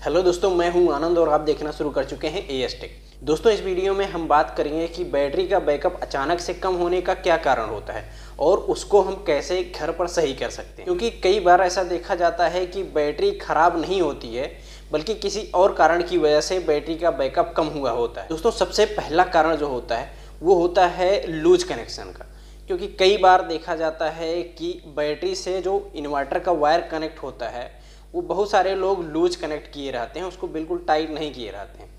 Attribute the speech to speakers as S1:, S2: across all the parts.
S1: Hello दोस्तों, मैं हूं आनंद और आप देखना शुरू कर चुके हैं एएस टेक। दोस्तों, इस वीडियो में हम बात करेंगे कि बैटरी का बैकअप अचानक से कम होने का क्या कारण होता है और उसको हम कैसे घर पर सही कर सकते हैं। क्योंकि कई बार ऐसा देखा जाता है कि बैटरी खराब नहीं होती है बल्कि किसी और कारण की वजह से बैटरी का बैकअप कम हुआ होता है। दोस्तों, सबसे पहला कारण जो होता है वो होता है लूज कनेक्शन का। क्योंकि कई बार देखा जाता है कि बैटरी से जो इन्वर्टर का वायर कनेक्ट होता है वो बहुत सारे लोग लूज कनेक्ट किए रहते हैं, उसको बिल्कुल टाइट नहीं किए रहते हैं,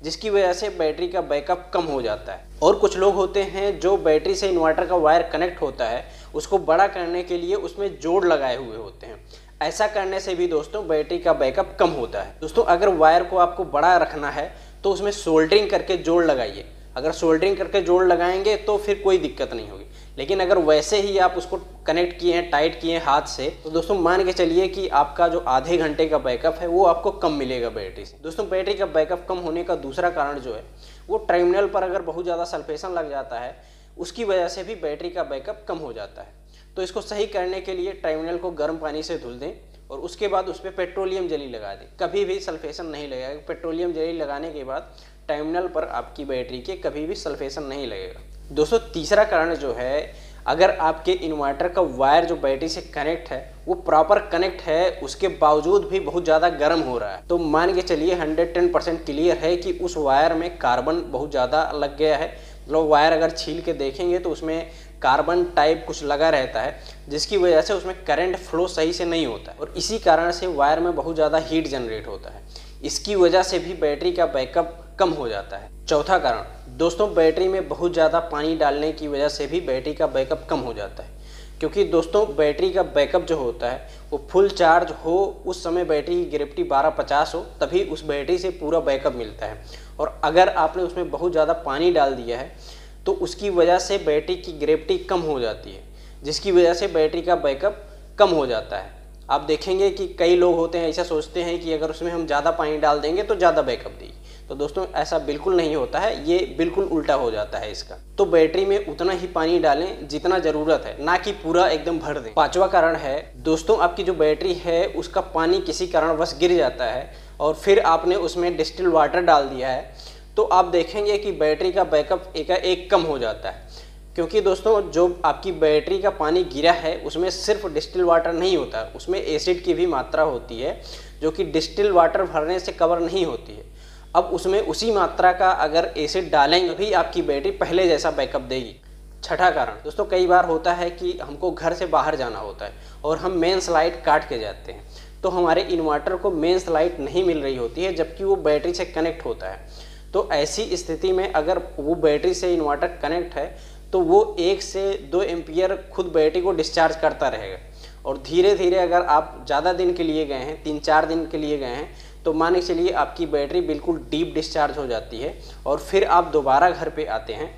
S1: जिसकी वजह से बैटरी का बैकअप कम हो जाता है। और कुछ लोग होते हैं जो बैटरी से इन्वर्टर का वायर कनेक्ट होता है उसको बड़ा करने के लिए उसमें जोड़ लगाए हुए होते हैं। ऐसा करने से भी दोस्तों बैटरी का बैकअप कम होता है। दोस्तों, अगर वायर को आपको बड़ा रखना है तो उसमें सोल्डरिंग करके जोड़ लगाइए। अगर सोल्डरिंग करके जोड़ लगाएंगे तो फिर कोई दिक्कत नहीं होगी, लेकिन अगर वैसे ही आप उसको कनेक्ट किए हैं, टाइट किए हैं हाथ से, तो दोस्तों मान के चलिए कि आपका जो आधे घंटे का बैकअप है वो आपको कम मिलेगा बैटरी से। दोस्तों, बैटरी का बैकअप कम होने का दूसरा कारण जो है वो टर्मिनल पर अगर बहुत ज़्यादा सल्फेशन लग जाता है उसकी वजह से भी बैटरी का बैकअप कम हो जाता है। तो इसको सही करने के लिए टर्मिनल को गर्म पानी से धुल दें और उसके बाद उस पर पेट्रोलियम जेली लगा दें। कभी भी सल्फेशन नहीं लगेगा। पेट्रोलियम जेली लगाने के बाद टर्मिनल पर आपकी बैटरी के कभी भी सल्फेशन नहीं लगेगा। दोस्तों, तीसरा कारण जो है, अगर आपके इन्वर्टर का वायर जो बैटरी से कनेक्ट है वो प्रॉपर कनेक्ट है उसके बावजूद भी बहुत ज़्यादा गर्म हो रहा है, तो मान के चलिए 110% क्लियर है कि उस वायर में कार्बन बहुत ज़्यादा लग गया है। मतलब वायर अगर छील के देखेंगे तो उसमें कार्बन टाइप कुछ लगा रहता है, जिसकी वजह से उसमें करंट फ्लो सही से नहीं होता है और इसी कारण से वायर में बहुत ज़्यादा हीट जनरेट होता है। इसकी वजह से भी बैटरी का बैकअप कम हो जाता है। चौथा कारण दोस्तों, बैटरी में बहुत ज़्यादा पानी डालने की वजह से भी बैटरी का बैकअप कम हो जाता है। क्योंकि दोस्तों बैटरी का बैकअप जो होता है वो फुल चार्ज हो उस समय बैटरी की ग्रेविटी 1250 हो तभी उस बैटरी से पूरा बैकअप मिलता है। और अगर आपने उसमें बहुत ज़्यादा पानी डाल दिया है तो उसकी वजह से बैटरी की ग्रेविटी कम हो जाती है, जिसकी वजह से बैटरी का बैकअप कम हो जाता है। आप देखेंगे कि कई लोग होते हैं ऐसा सोचते हैं कि अगर उसमें हम ज़्यादा पानी डाल देंगे तो ज़्यादा बैकअप देगी। तो दोस्तों ऐसा बिल्कुल नहीं होता है, ये बिल्कुल उल्टा हो जाता है इसका। तो बैटरी में उतना ही पानी डालें जितना ज़रूरत है, ना कि पूरा एकदम भर दें। पांचवा कारण है दोस्तों, आपकी जो बैटरी है उसका पानी किसी कारणवश गिर जाता है और फिर आपने उसमें डिस्टिल वाटर डाल दिया है तो आप देखेंगे कि बैटरी का बैकअप एकाएक कम हो जाता है। क्योंकि दोस्तों जो आपकी बैटरी का पानी गिरा है उसमें सिर्फ डिस्टिल वाटर नहीं होता, उसमें एसिड की भी मात्रा होती है जो कि डिस्टिल वाटर भरने से कवर नहीं होती है। अब उसमें उसी मात्रा का अगर एसिड डालेंगे भी आपकी बैटरी पहले जैसा बैकअप देगी। छठा कारण दोस्तों, कई बार होता है कि हमको घर से बाहर जाना होता है और हम मेंस लाइट काट के जाते हैं तो हमारे इन्वर्टर को मेंस लाइट नहीं मिल रही होती है जबकि वो बैटरी से कनेक्ट होता है। तो ऐसी स्थिति में अगर वो बैटरी से इन्वर्टर कनेक्ट है तो वो 1 से 2 एम्पियर खुद बैटरी को डिस्चार्ज करता रहेगा और धीरे धीरे अगर आप ज़्यादा दिन के लिए गए हैं, 3-4 दिन के लिए गए हैं, तो मान के चलिए आपकी बैटरी बिल्कुल डीप डिस्चार्ज हो जाती है और फिर आप दोबारा घर पे आते हैं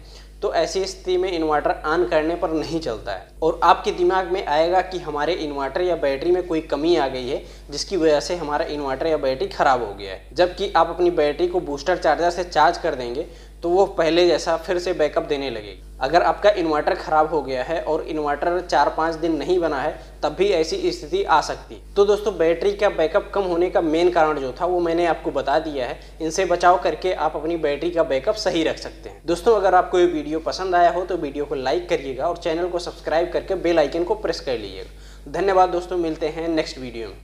S1: तो ऐसी स्थिति में इन्वर्टर ऑन करने पर नहीं चलता है और आपके दिमाग में आएगा कि हमारे इन्वर्टर या बैटरी में कोई कमी आ गई है जिसकी वजह से हमारा इन्वर्टर या बैटरी ख़राब हो गया है। जबकि आप अपनी बैटरी को बूस्टर चार्जर से चार्ज कर देंगे तो वो पहले जैसा फिर से बैकअप देने लगेगी। अगर आपका इन्वर्टर ख़राब हो गया है और इन्वर्टर 4-5 दिन नहीं बना है तब भी ऐसी स्थिति आ सकती है। तो दोस्तों बैटरी का बैकअप कम होने का मेन कारण जो था वो मैंने आपको बता दिया है। इनसे बचाव करके आप अपनी बैटरी का बैकअप सही रख सकते हैं। दोस्तों, अगर आपको ये वीडियो पसंद आया हो तो वीडियो को लाइक करिएगा और चैनल को सब्सक्राइब करके बेल आइकन को प्रेस कर लीजिएगा। धन्यवाद दोस्तों, मिलते हैं नेक्स्ट वीडियो में।